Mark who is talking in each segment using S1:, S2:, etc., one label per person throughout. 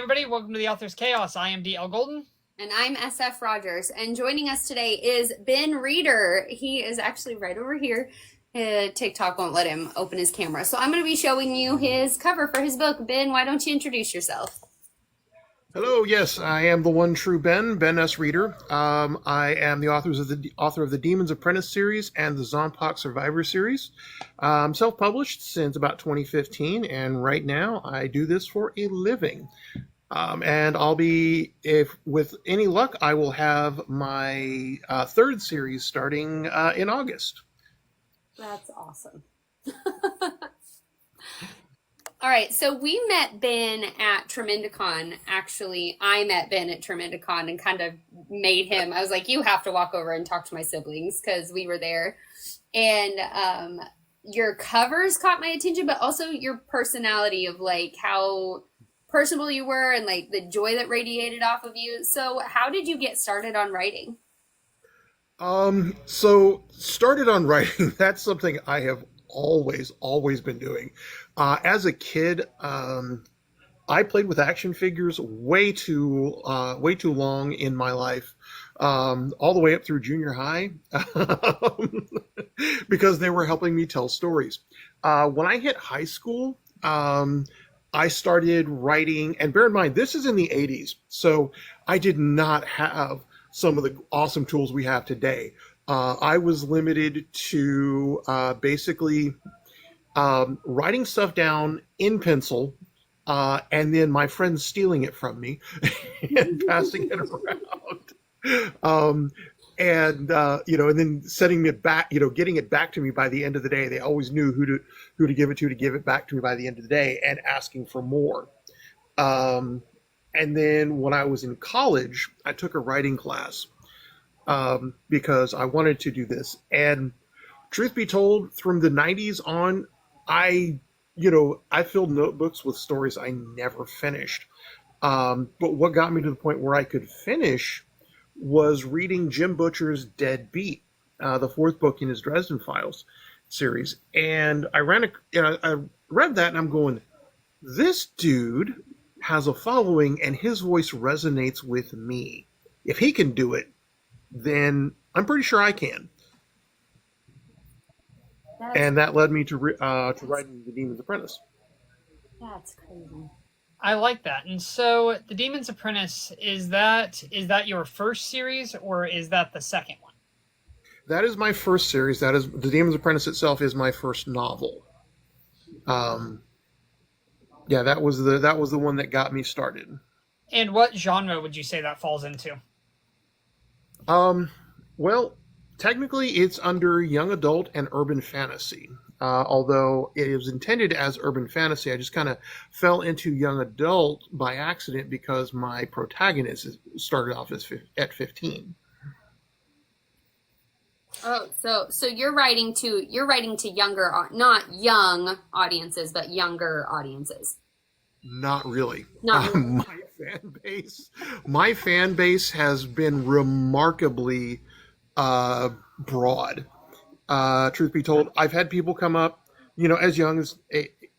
S1: everybody. Welcome to the Author's Chaos. I am D.L. Golden.
S2: And I'm SF Rogers. And joining us today is Ben Reeder. He is actually right over here. TikTok won't let him open his camera. So I'm going to be showing you his cover for his book. Ben, why don't you introduce yourself?
S3: Hello, yes, I am the one true Ben S. Reeder. I am the author of the Demon's Apprentice series and the Zompok Survivor series. I'm self-published since about 2015, and right now I do this for a living. And I'll be, if with any luck, I will have my third series starting in August.
S2: That's awesome. All right, so we met Ben at Tremendicon. Actually, I met Ben at Tremendicon and kind of made him, I was like, you have to walk over and talk to my siblings because we were there. And your covers caught my attention, but also your personality of like how personable you were and like the joy that radiated off of you. So how did you get started on writing?
S3: So started on writing, that's something I have always been doing. As a kid, I played with action figures way too long in my life, all the way up through junior high, because they were helping me tell stories. When I hit high school, I started writing, and bear in mind, this is in the 80s, so I did not have some of the awesome tools we have today. I was limited to basically writing stuff down in pencil, and then my friends stealing it from me and passing it around. And then sending it back, getting it back to me by the end of the day. They always knew who to give it to give it back to me by the end of the day, and asking for more. And then when I was in college, I took a writing class because I wanted to do this. And truth be told, from the 90s on, I filled notebooks with stories I never finished. But what got me to the point where I could finish was reading Jim Butcher's Dead Beat, the fourth book in his Dresden Files series. And I read that and I'm going, this dude has a following and his voice resonates with me. If he can do it, then I'm pretty sure I can. And that led me to writing The Demon's Apprentice.
S2: That's crazy.
S1: I like that. And so The Demon's Apprentice, is that your first series or is that the second one?
S3: That is my first series. That is The Demon's Apprentice itself is my first novel. Yeah, that was the one that got me started.
S1: And what genre would you say that falls into?
S3: Well, technically it's under young adult and urban fantasy. Although it was intended as urban fantasy, I just kind of fell into young adult by accident because my protagonist started off at 15.
S2: Oh, so you're writing to younger, not young audiences, but younger audiences.
S3: Not really.
S2: Not really.
S3: My fan base has been remarkably broad. Truth be told, I've had people come up, as young as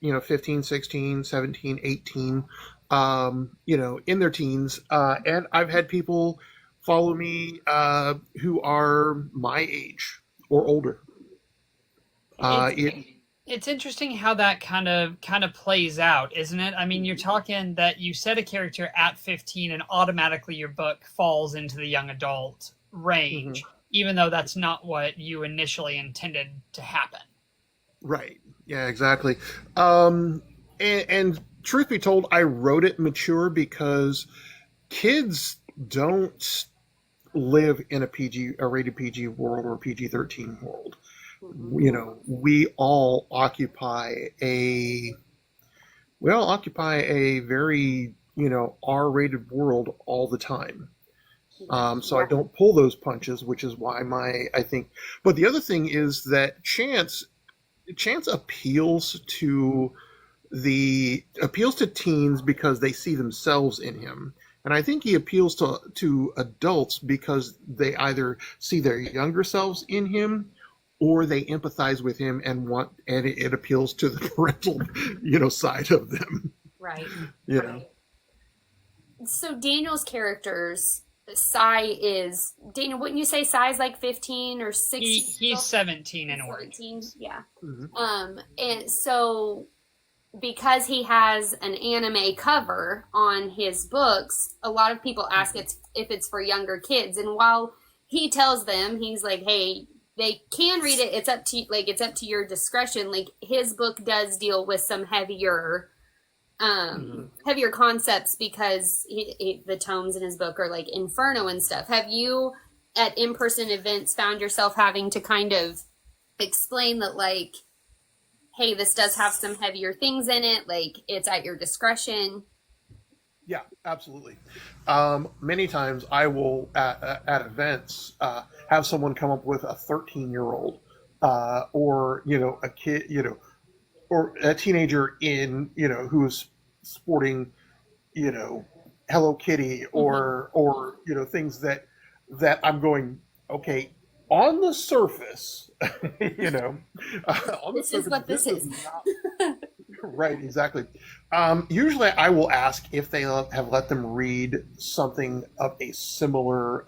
S3: 15, 16, 17, 18, in their teens, and I've had people follow me who are my age or older.
S1: It's interesting how that kind of plays out, isn't it? I mean, you're talking that you set a character at 15 and automatically your book falls into the young adult range, even though that's not what you initially intended to happen.
S3: Right. Yeah, exactly. And truth be told, I wrote it mature because kids don't live in a rated PG world or a PG-13 world. We all occupy a very, R-rated world all the time. So I don't pull those punches, which is why I think. But the other thing is that Chance appeals to teens because they see themselves in him. And I think he appeals to adults because they either see their younger selves in him or they empathize with him and it appeals to the parental, side of them.
S2: Right.
S3: Right.
S2: so Daniel's characters, Sai is Daniel. Wouldn't you say Sai's like 15 or 16?
S1: He's 17 in
S2: 17,
S1: Origins.
S2: yeah.
S3: Mm-hmm.
S2: And so because he has an anime cover on his books, a lot of people ask if it's for younger kids. And while he tells them, he's like, hey, they can read it. It's up to your discretion. Like, his book does deal with some heavier concepts because the tomes in his book are like Inferno and stuff. Have you at in-person events found yourself having to kind of explain that, like, hey, this does have some heavier things in it, like it's at your discretion?
S3: Yeah, absolutely. Many times I will at events have someone come up with a 13-year-old or a kid, or a teenager in who's sporting Hello Kitty or things that I'm going, okay, on the surface, on the
S2: This
S3: surface,
S2: is what this is.
S3: not right, exactly. Usually, I will ask if they have let them read something of a similar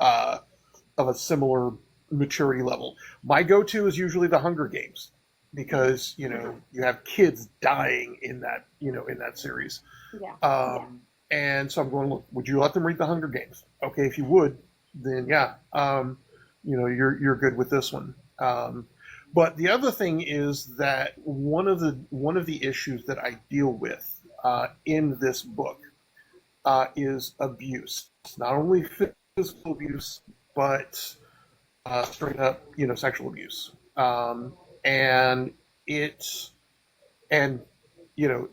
S3: maturity level. My go-to is usually the Hunger Games because you have kids dying in that series.
S2: Yeah.
S3: And so I'm going, look, would you let them read the Hunger Games? Okay, if you would, then yeah, you're good with this one. But the other thing is that one of the issues that I deal with in this book is abuse. It's not only physical abuse, but straight up, sexual abuse. And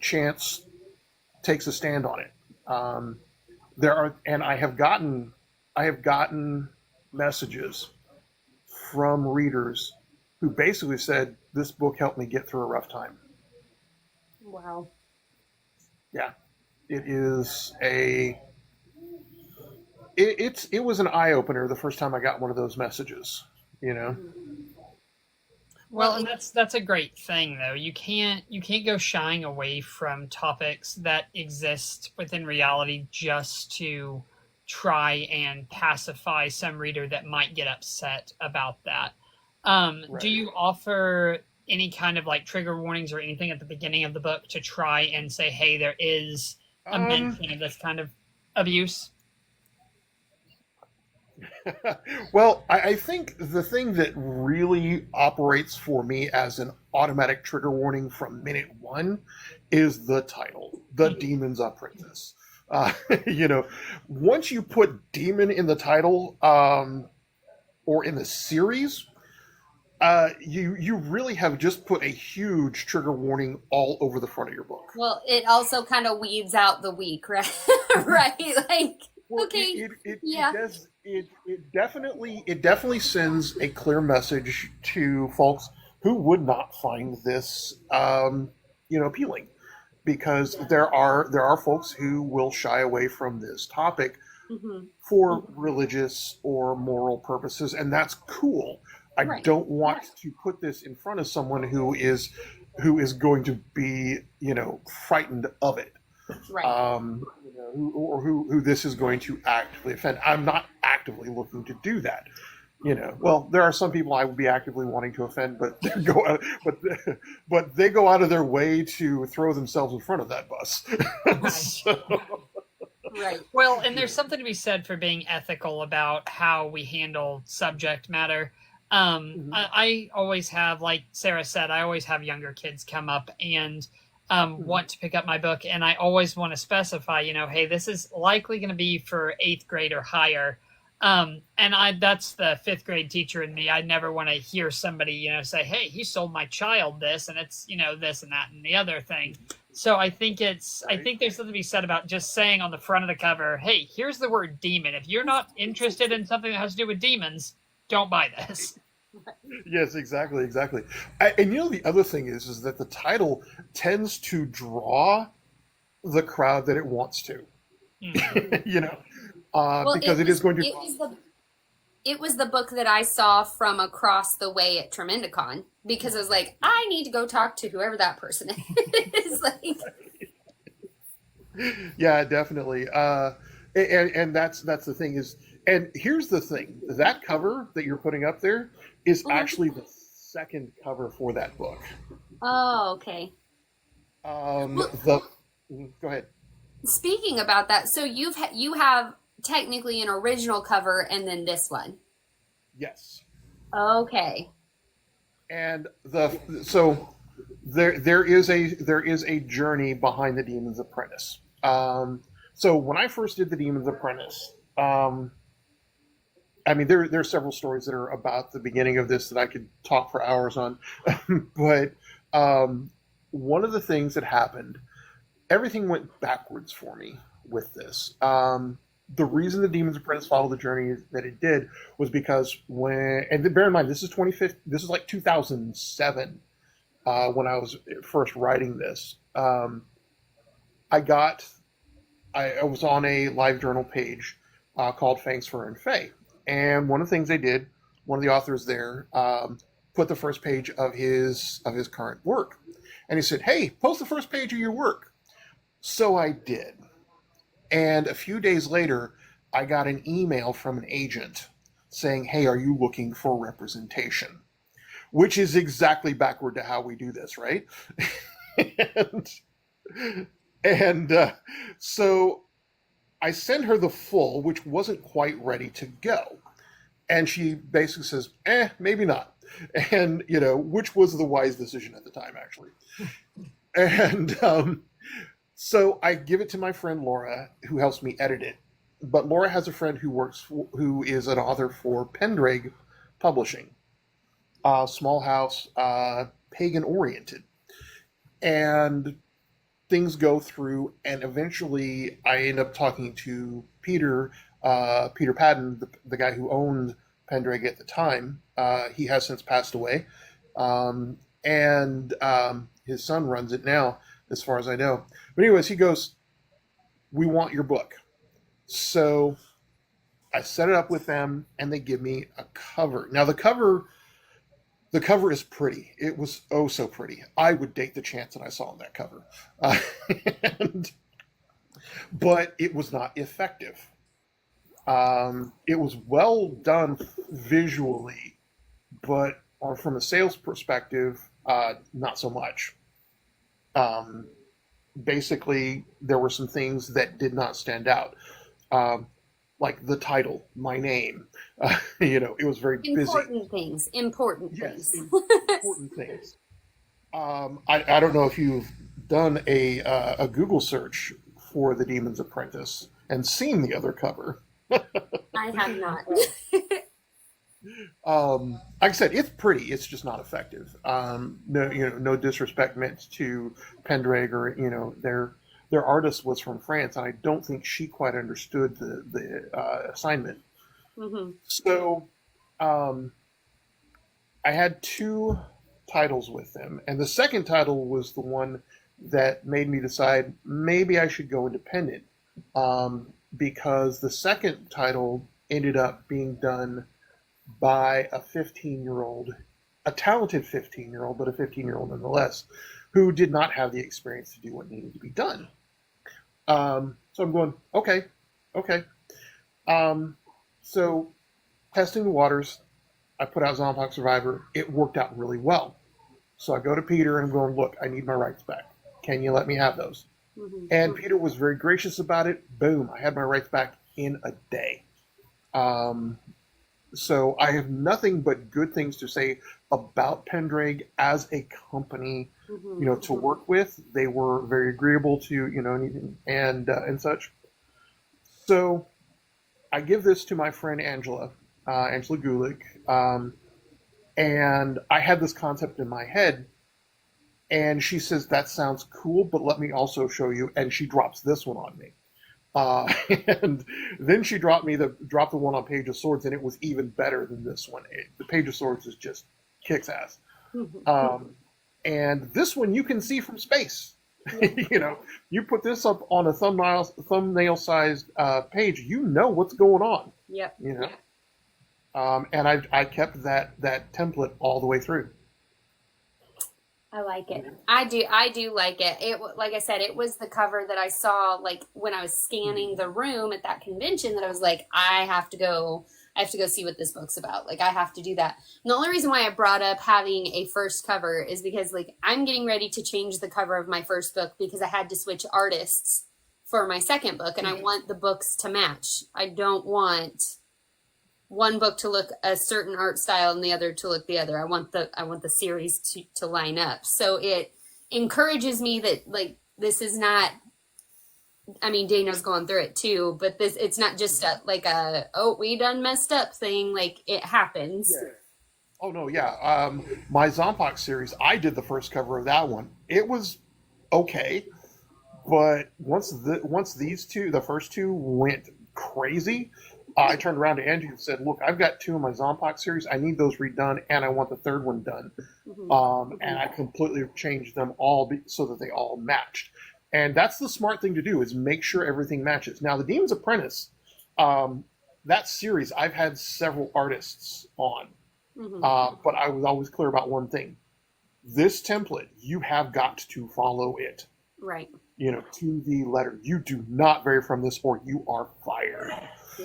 S3: Chance takes a stand on it. I have gotten messages from readers who basically said, this book helped me get through a rough time.
S2: Wow.
S3: Yeah. It was an eye opener the first time I got one of those messages,
S1: Well, and that's a great thing though. You can't go shying away from topics that exist within reality just to try and pacify some reader that might get upset about that.
S3: Right.
S1: Do you offer any kind of like trigger warnings or anything at the beginning of the book to try and say, hey, there is a mention of this kind of abuse?
S3: Well, I think the thing that really operates for me as an automatic trigger warning from minute one is the title, The Demons Apprentice. Once you put demon in the title or in the series, you really have just put a huge trigger warning all over the front of your book.
S2: Well, it also kind of weeds out the weak, right? Right? Like,
S3: well,
S2: okay,
S3: yeah. It definitely sends a clear message to folks who would not find this appealing, because there are folks who will shy away from this topic for religious or moral purposes, and that's cool. I don't want to put this in front of someone who is going to be frightened of it,
S2: right?
S3: Who this is going to actively offend. I'm not actively looking to do that. Well, there are some people I would be actively wanting to offend, but they go out of their way to throw themselves in front of that bus.
S1: Right. Right. Well, and there's something to be said for being ethical about how we handle subject matter. I always have, like Sarah said, I always have younger kids come up and want to pick up my book, and I always want to specify, hey, this is likely going to be for 8th grade or higher. And that's the 5th grade teacher in me. I never want to hear somebody, say, hey, he sold my child this, and it's, this and that and the other thing. So I think I think there's something to be said about just saying on the front of the cover, hey, here's the word demon. If you're not interested in something that has to do with demons, don't buy this.
S3: Yes, exactly. And the other thing is that the title tends to draw the crowd that it wants to. Because it is going to.
S2: It was the book that I saw from across the way at Tremendicon, because I was like, I need to go talk to whoever that person is. Like,
S3: yeah, definitely. And that's the thing is, and here's the thing: that cover that you're putting up there is actually the second cover for that book.
S2: Oh, okay. Well,
S3: The Go ahead.
S2: speaking about that, so you have technically an original cover and then this one.
S3: Yes.
S2: Okay.
S3: And so there is a journey behind the Demon's Apprentice. So when I first did the Demon's Apprentice, I mean there are several stories that are about the beginning of this that I could talk for hours on, but one of the things that happened, everything went backwards for me with this. The reason the Demon's Apprentice followed the journey that it did was because and bear in mind, this is 25th, this is like 2007, when I was first writing this. I was on a live journal page called Fangs, Fur, and Fae. And one of the things they did, one of the authors there put the first page of his current work. And he said, "Hey, post the first page of your work." So I did. And a few days later, I got an email from an agent saying, "Hey, are you looking for representation?" Which is exactly backward to how we do this, right? and so I sent her the full, which wasn't quite ready to go. And she basically says, maybe not. And, which was the wise decision at the time, actually. And so I give it to my friend Laura, who helps me edit it. But Laura has a friend who is an author for Pendraig Publishing. Small house, pagan-oriented. And things go through, and eventually I end up talking to Peter Padden, the guy who owned Pendraig at the time. He has since passed away, and his son runs it now, as far as I know. But anyways, he goes, "We want your book." So I set it up with them, and they give me a cover. Now the cover is pretty. It was oh so pretty. I would date the chance that I saw on that cover. But it was not effective. It was well done visually, but from a sales perspective, not so much. Basically, there were some things that did not stand out. Like the title, my name. It was very
S2: Important
S3: busy.
S2: things. Important
S3: Yes,
S2: things.
S3: important things. I don't know if you've done a Google search for The Demon's Apprentice and seen the other cover.
S2: I have not.
S3: Like I said, it's pretty. It's just not effective. No disrespect meant to Pendraig, or their artist was from France, and I don't think she quite understood the assignment.
S2: Mm-hmm.
S3: So I had two titles with them, and the second title was the one that made me decide maybe I should go independent, because the second title ended up being done by a 15-year-old, a talented 15-year-old, but a 15-year-old nonetheless, who did not have the experience to do what needed to be done. So I'm going, okay. So testing the waters, I put out Zombie Survivor. It worked out really well. So I go to Peter and I'm going, "Look, I need my rights back. Can you let me have those?"
S2: Mm-hmm.
S3: And Peter was very gracious about it. Boom, I had my rights back in a day. So I have nothing but good things to say about Pendraig as a company,
S2: Mm-hmm.
S3: to work with. They were very agreeable to, and such. So I give this to my friend Angela Gulick, and I had this concept in my head, and she says, "That sounds cool, but let me also show you," and she drops this one on me. And then she dropped the one on Page of Swords, and it was even better than this one. The Page of Swords is just kicks ass.
S2: Mm-hmm.
S3: And this one you can see from space.
S2: Yeah.
S3: You put this up on a thumbnail sized page, you know what's going on.
S2: Yep.
S3: And I kept that template all the way through.
S2: I like it. I do like it. Like I said, it was the cover that I saw like when I was scanning the room at that convention that I was like, I have to go see what this book's about. Like I have to do that. And the only reason why I brought up having a first cover is because like I'm getting ready to change the cover of my first book because I had to switch artists for my second book, and I want the books to match. I don't want one book to look a certain art style and the other to look the other. I want the series to line up. So it encourages me that like this is not, I mean, Dana's going through it too, but it's not just we done messed up thing. Like it happens.
S3: Yeah. Oh no, yeah. My Zompok series, I did the first cover of that one. It was okay, but once the first two went crazy, I turned around to Angie and said, "Look, I've got two of my Zompok series. I need those redone, and I want the third one done." And I completely changed them all so that they all matched. And that's the smart thing to do, is make sure everything matches. Now, the Demon's Apprentice, that series, I've had several artists on, but I was always clear about one thing: this template, you have got to follow it,
S2: right?
S3: To the letter. You do not vary from this, or you are fired.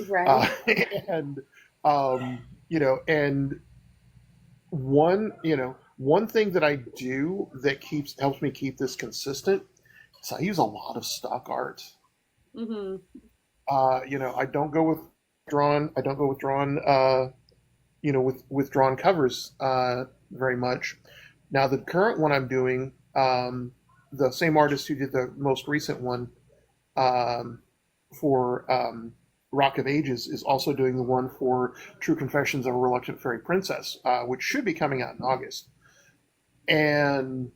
S2: Right.
S3: And one thing that I do that helps me keep this consistent is I use a lot of stock art. I don't go with drawn. I don't go with drawn. With drawn covers very much. Now the current one I'm doing, the same artist who did the most recent one for Rock of Ages is also doing the one for True Confessions of a Reluctant Fairy Princess, which should be coming out in August. And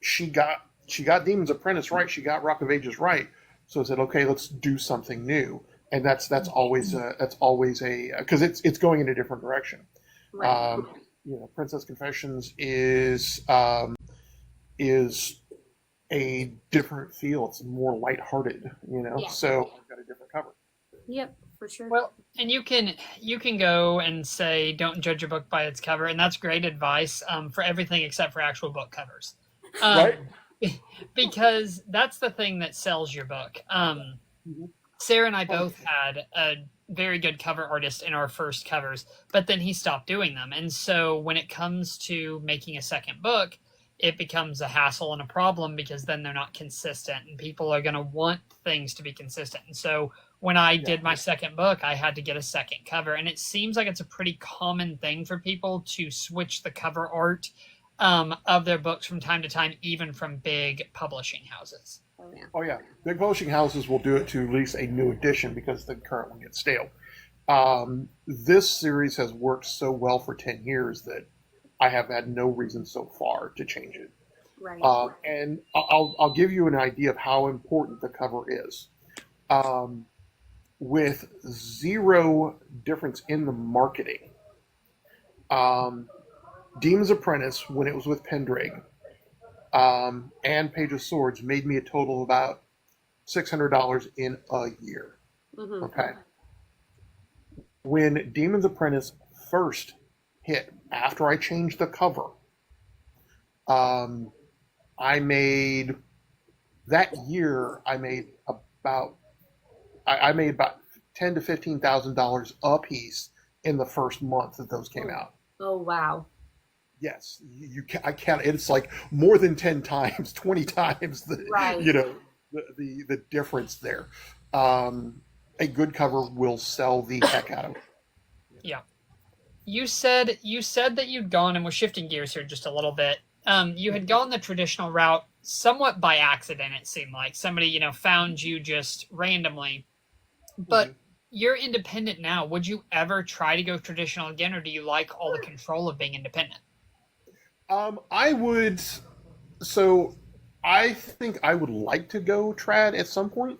S3: she got Demon's Apprentice right, she got Rock of Ages right, so I said, okay, let's do something new. And that's always because it's going in a different direction.
S2: Right.
S3: Princess Confessions is a different feel. It's more lighthearted,
S2: Yeah.
S3: So I've got a different cover.
S2: Yep, for sure.
S1: Well, and you can go and say, don't judge a book by its cover, and that's great advice for everything except for actual book covers,
S3: Right?
S1: because that's the thing that sells your book. Sarah and I both had a very good cover artist in our first covers, but then he stopped doing them, and so when it comes to making a second book, it becomes a hassle and a problem because then they're not consistent, and people are going to want things to be consistent. And so when I did my second book, I had to get a second cover, and it seems like it's a pretty common thing for people to switch the cover art of their books from time to time, even from big publishing houses.
S3: Oh yeah, big publishing houses will do it to release a new edition because the current one gets stale. This series has worked so well for 10 years that I have had no reason so far to change it.
S2: Right.
S3: And I'll give you an idea of how important the cover is. With zero difference in the marketing, Demon's Apprentice, when it was with Pendragon, and Page of Swords, made me a total of about $600 in a year. Okay. When Demon's Apprentice first hit, after I changed the cover, I made about $10,000 to $15,000 a piece in the first month that those came out.
S2: Oh wow!
S3: Yes, I can't. It's like more than 10 times, 20 times the the difference there. A good cover will sell the heck out of it.
S1: Yeah. You said that you'd gone, and we're shifting gears here just a little bit. You had gone the traditional route somewhat by accident, it seemed like. Somebody, found you just randomly. But you're independent now. Would you ever try to go traditional again, or do you like all the control of being independent?
S3: I would. So I think I would like to go trad at some point,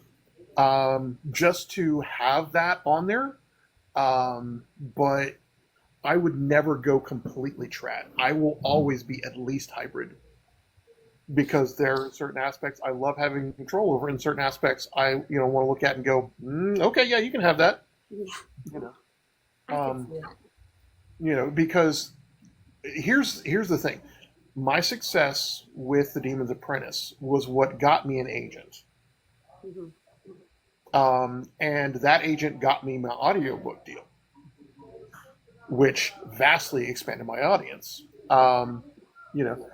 S3: just to have that on there. But I would never go completely trad. I will always be at least hybrid, because there are certain aspects I love having control over, and certain aspects I want to look at and go, okay, yeah, you can have that.
S2: Yeah.
S3: Because here's the thing. my success with The Demon's Apprentice was what got me an agent.
S2: Mm-hmm.
S3: And that agent got me my audiobook deal, which vastly expanded my audience. You know,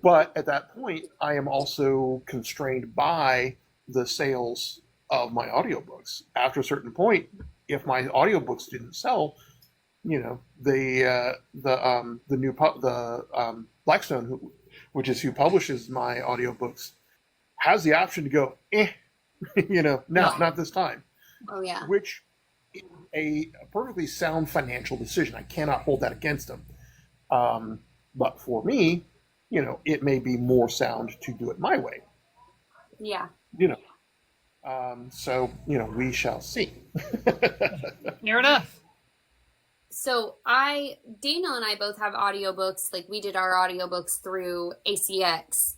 S3: but at that point, I am also constrained by the sales of my audiobooks. After a certain point, if my audiobooks didn't sell, Blackstone, which is who publishes my audiobooks, has the option to go, no, not this time.
S2: Oh yeah.
S3: Which is a perfectly sound financial decision. I cannot hold that against them. But for me, it may be more sound to do it my way.
S2: Yeah.
S3: So we shall see.
S1: Fair enough.
S2: So Daniel and I both have audiobooks. Like, we did our audiobooks through ACX.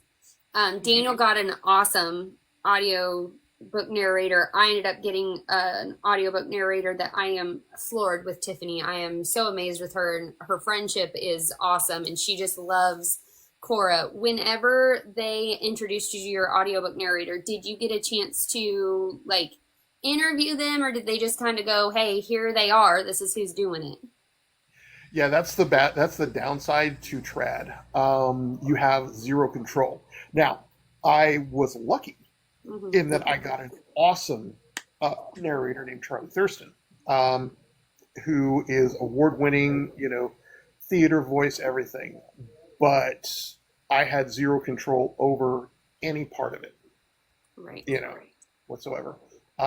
S2: Daniel got an awesome audiobook narrator. I ended up getting an audiobook narrator that I am floored with. Tiffany, I am so amazed with her, and her friendship is awesome, and she just loves Cora. Whenever they introduced you to your audiobook narrator, did you get a chance to interview them, or did they just kind of go, hey, here they are, this is who's doing it?
S3: Yeah, that's the downside to trad. You have zero control. Now, I was lucky in that I got an awesome narrator named Charlie Thurston, who is award-winning, theater voice, everything. But I had zero control over any part of it,
S2: right?
S3: Whatsoever.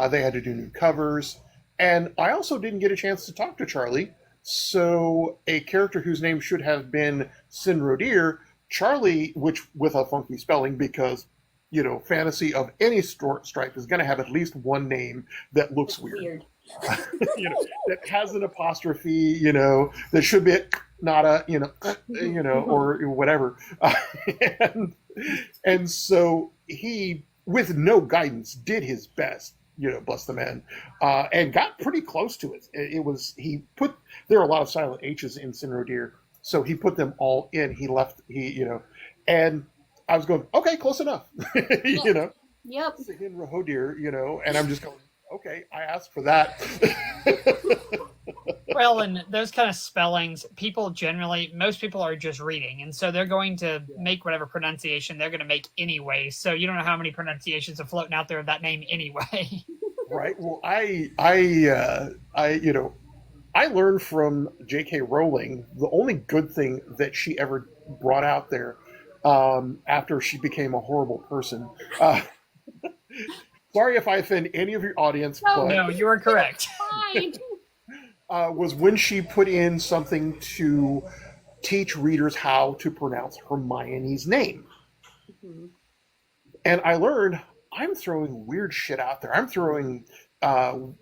S3: They had to do new covers, and I also didn't get a chance to talk to Charlie. So a character whose name should have been Sin Rodir, Charlie, which with a funky spelling, because fantasy of any stripe is going to have at least one name that looks weird. That has an apostrophe, that should be not a, or whatever. And so he, with no guidance, did his best, bless the man, and got pretty close to it. There are a lot of silent H's in Sin Rodir, so he put them all in. And I was going, okay, close enough,
S2: Yep.
S3: Sin Rodir, and I'm just going, okay, I asked for that.
S1: Well, and those kind of spellings, most people are just reading, and so they're going to make whatever pronunciation they're going to make anyway. So you don't know how many pronunciations are floating out there of that name anyway.
S3: Right. Well, I learned from J.K. Rowling the only good thing that she ever brought out there after she became a horrible person. Sorry if I offend any of your audience.
S1: No, you are correct.
S2: Fine.
S3: Was when she put in something to teach readers how to pronounce Hermione's name. Mm-hmm. And I learned I'm throwing weird shit out there. I'm throwing,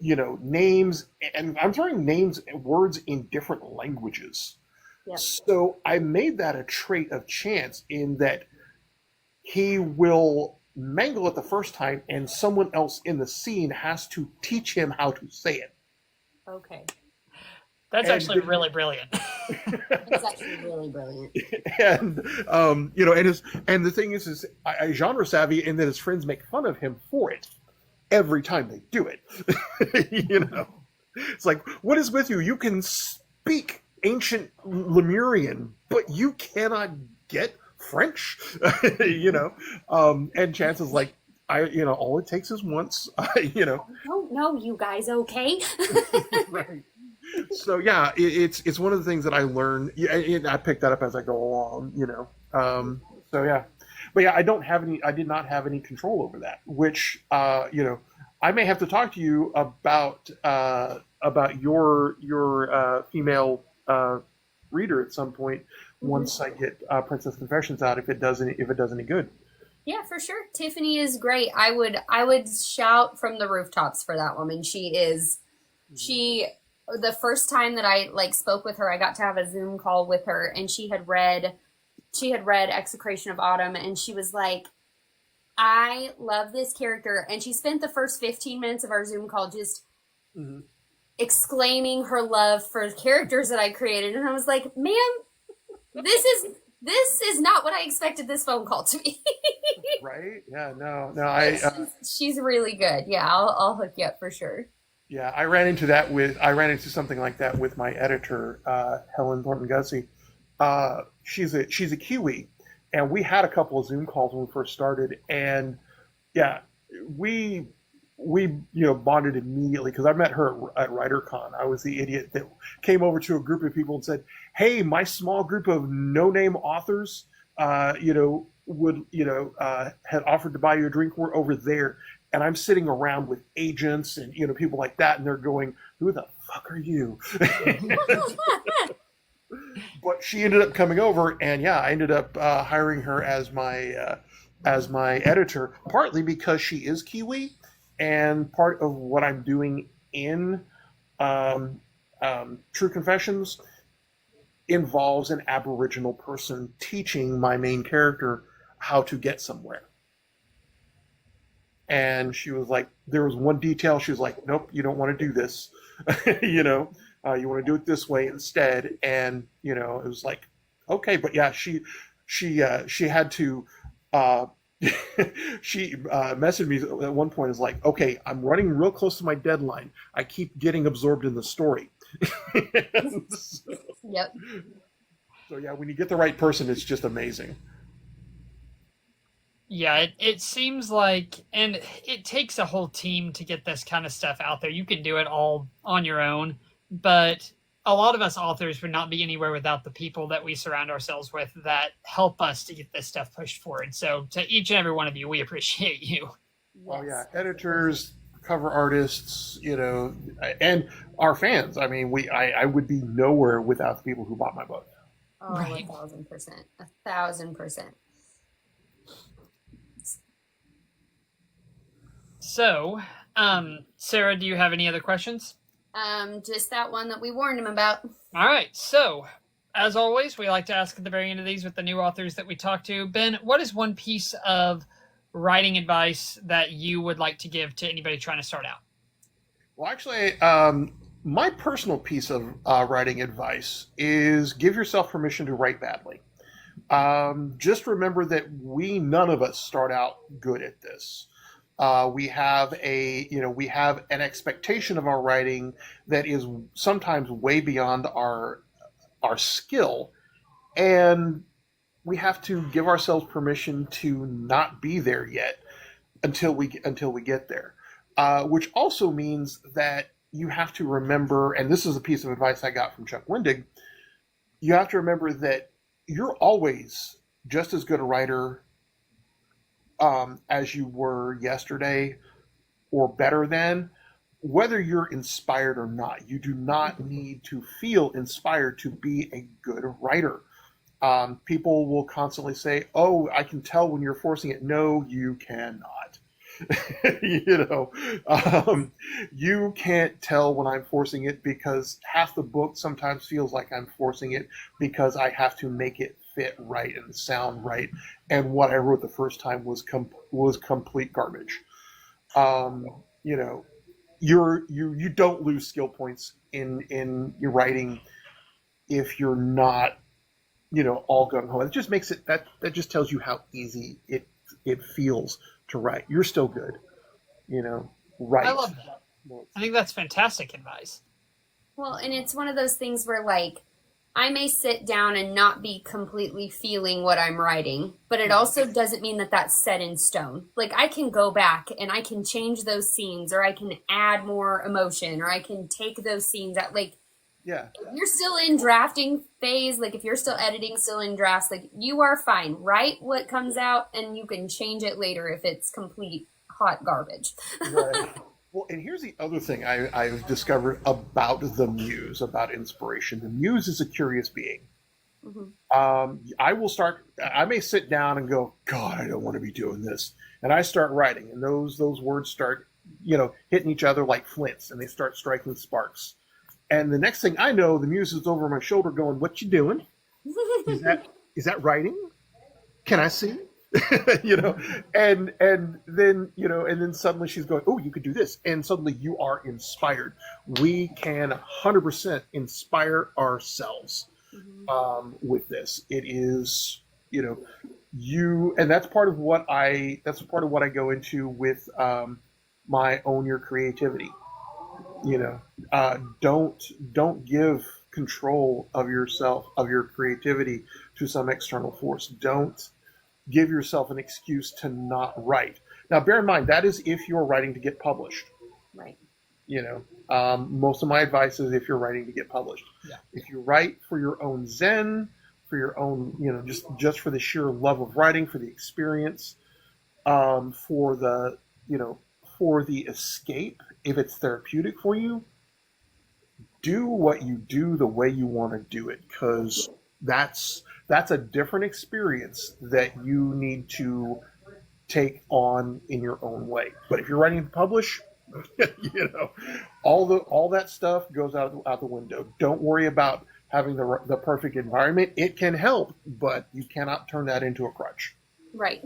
S3: names, and I'm throwing names and words in different languages. Yep. So I made that a trait of chance in that he will mangle it the first time, and someone else in the scene has to teach him how to say it.
S2: Okay.
S1: That's actually really brilliant.
S2: That's actually really brilliant.
S3: And and the thing is I genre savvy, and that his friends make fun of him for it every time they do it. It's like, what is with you? You can speak ancient Lemurian, but you cannot get French. And chances like all it takes is once. I
S2: don't know, you guys, okay?
S3: Right. So yeah, it's one of the things that I learned. I picked that up as I go along. So yeah, but yeah, I did not have any control over that. Which I may have to talk to you about your female reader at some point once I get Princess Confessions out. If it does any good.
S2: Yeah, for sure. Tiffany is great. I would shout from the rooftops for that woman. The first time that I spoke with her, I got to have a Zoom call with her, and she had read Execration of Autumn, and she was like, I love this character. And she spent the first 15 minutes of our Zoom call just exclaiming her love for characters that I created. And I was like, ma'am, this is this is not what I expected this phone call to be.
S3: Right? Yeah, no.
S2: She's really good. Yeah, I'll hook you up for sure.
S3: Yeah, I ran into something like that with my editor, Helen Thornton Gussie. She's a Kiwi, and we had a couple of Zoom calls when we first started, and yeah, we bonded immediately because I met her at WriterCon. I was the idiot that came over to a group of people and said, "Hey, my small group of no-name authors, had offered to buy you a drink. We're over there." And I'm sitting around with agents and people like that, and they're going, "Who the fuck are you?" But she ended up coming over, and yeah, I ended up hiring her as my editor, partly because she is Kiwi, and part of what I'm doing in True Confessions involves an Aboriginal person teaching my main character how to get somewhere. And she was like, there was one detail. She was like, "Nope, you don't want to do this. You want to do it this way instead." And it was like, okay, but yeah, she had to. She messaged me at one point. Is like, "Okay, I'm running real close to my deadline. I keep getting absorbed in the story."
S2: Yep.
S3: So yeah, when you get the right person, it's just amazing.
S1: Yeah, it seems like, and it takes a whole team to get this kind of stuff out there. You can do it all on your own, but a lot of us authors would not be anywhere without the people that we surround ourselves with that help us to get this stuff pushed forward. So to each and every one of you, we appreciate you.
S2: Yes.
S3: Oh yeah, editors, cover artists, and our fans. I mean, I would be nowhere without the people who bought my book.
S2: Oh,
S1: Right.
S2: 1,000%. 1,000%.
S1: So, Sarah, do you have any other questions?
S2: Just that one that we warned him about.
S1: All right. So, as always, we like to ask at the very end of these with the new authors that we talk to. Ben, what is one piece of writing advice that you would like to give to anybody trying to start out?
S3: Well, actually, my personal piece of writing advice is give yourself permission to write badly. Just remember that none of us start out good at this. We have an expectation of our writing that is sometimes way beyond our skill, and we have to give ourselves permission to not be there yet until we get there. Which also means that you have to remember, and this is a piece of advice I got from Chuck Wendig, you have to remember that you're always just as good a writer as you were yesterday, or better than, whether you're inspired or not. You do not need to feel inspired to be a good writer. People will constantly say, "Oh, I can tell when you're forcing it." No, you cannot. You can't tell when I'm forcing it, because half the book sometimes feels like I'm forcing it because I have to make it fit right and sound right, and what I wrote the first time was complete garbage. You don't lose skill points in your writing if you're not all gung ho. It just makes it that just tells you how easy it feels to write. You're still good, right?
S1: I love that. I think that's fantastic advice.
S2: Well, and it's one of those things where, like, I may sit down and not be completely feeling what I'm writing, but it also doesn't mean that that's set in stone. Like, I can go back and I can change those scenes, or I can add more emotion, or I can take those scenes out. Like,
S3: Yeah.
S2: if you're still in drafting phase, like if you're still editing, still in drafts, like, you are fine. Write what comes out and you can change it later if it's complete hot garbage.
S3: Right. Well, and here's the other thing I've discovered about the muse, about inspiration. The muse is a curious being.
S2: Mm-hmm.
S3: I may sit down and go, "God, I don't want to be doing this." And I start writing, and those words start, hitting each other like flints, and they start striking sparks. And the next thing I know, the muse is over my shoulder going, "What you doing? Is that writing? Can I see?" and then suddenly she's going, "Oh, you could do this," and suddenly you are inspired. We can 100% inspire ourselves. with this. It is, and that's part of what I go into with my Own Your Creativity. Don't give control of yourself, of your creativity, to some external force. Don't give yourself an excuse to not write. Now, bear in mind, that is if you're writing to get published.
S2: Right.
S3: Most of my advice is if you're writing to get published.
S1: Yeah.
S3: If you write for your own zen, for your own, just for the sheer love of writing, for the experience, for the escape, if it's therapeutic for you, do what you do the way you want to do it, because that's a different experience that you need to take on in your own way. But if you're writing to publish, all that stuff goes out the window. Don't worry about having the perfect environment. It can help, but you cannot turn that into a crutch.
S2: Right.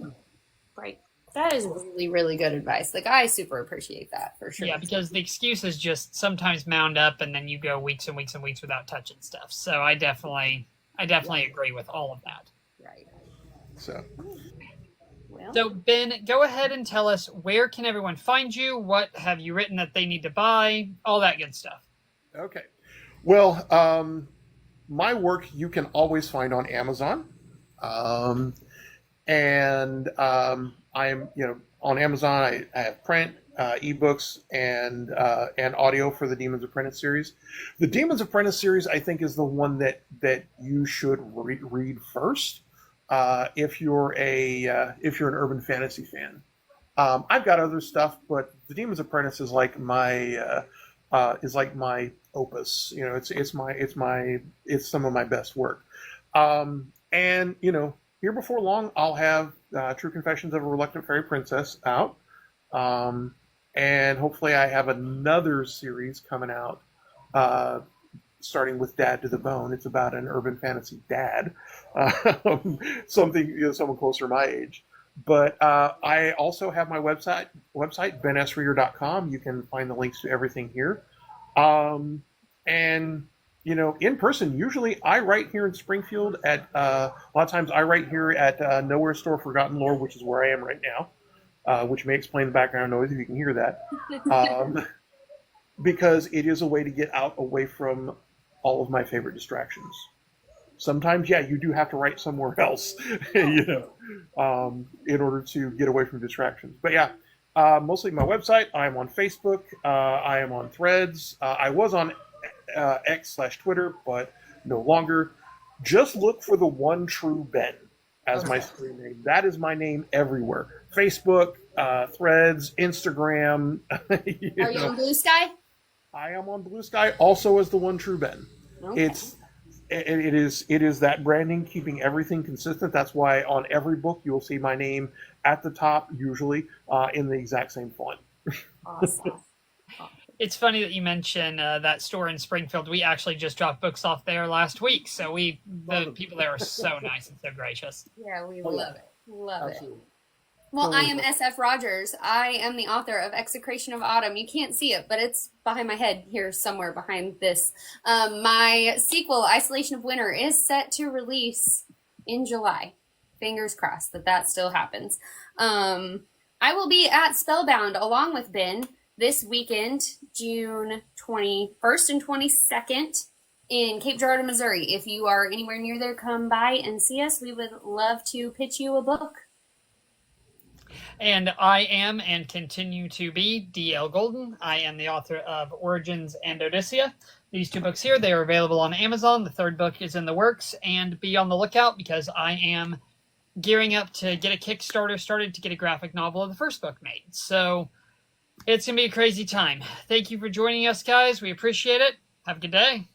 S2: That is really, really good advice. Like, I super appreciate that, for sure.
S1: Yeah, because the excuses just sometimes mound up, and then you go weeks and weeks and weeks without touching stuff. So I definitely agree with all of that.
S2: Right.
S3: So
S1: Ben, go ahead and tell us, where can everyone find you? What have you written that they need to buy? All that good stuff.
S3: Okay. Well, my work you can always find on Amazon. I am, on Amazon. I have print, ebooks, and audio for the Demon's Apprentice series. The Demon's Apprentice series, I think, is the one that you should read first if you're an urban fantasy fan. I've got other stuff, but the Demon's Apprentice is like my opus. It's some of my best work. Here before long, I'll have True Confessions of a Reluctant Fairy Princess out. And hopefully I have another series coming out, starting with Dad to the Bone. It's about an urban fantasy dad, someone closer to my age. But I also have my website, benesreader.com. You can find the links to everything here. In person, usually I write here in Springfield a lot of times I write here at Nowhere Store Forgotten Lore, which is where I am right now, which may explain the background noise if you can hear that. Because it is a way to get away from all of my favorite distractions. Sometimes, you do have to write somewhere else, in order to get away from distractions. But mostly my website. I am on Facebook. I am on Threads. I was on X/Twitter, but no longer. Just look for the One True Ben as my screen name. That is my name everywhere. Facebook, Threads, Instagram.
S2: Are you on Blue Sky?
S3: I am on Blue Sky, also as the One True Ben. Okay. It is that branding, keeping everything consistent. That's why on every book you'll see my name at the top, usually in the exact same font.
S2: Awesome.
S1: It's funny that you mention that store in Springfield. We actually just dropped books off there last week, so the people there are so nice and so gracious.
S2: Yeah, we love it. Love it. Well, I am SF Rogers. I am the author of Execration of Autumn. You can't see it, but it's behind my head here somewhere behind this. My sequel, Isolation of Winter, is set to release in July. Fingers crossed that still happens. I will be at Spellbound along with Ben this weekend, June 21st and 22nd in Cape Girardeau, Missouri. If you are anywhere near there, come by and see us. We would love to pitch you a book.
S1: And I am and continue to be D.L. Golden. I am the author of Origins and Odysseia. These two books here, they are available on Amazon. The third book is in the works, and be on the lookout because I am gearing up to get a Kickstarter started to get a graphic novel of the first book made. So it's going to be a crazy time. Thank you for joining us, guys. We appreciate it. Have a good day.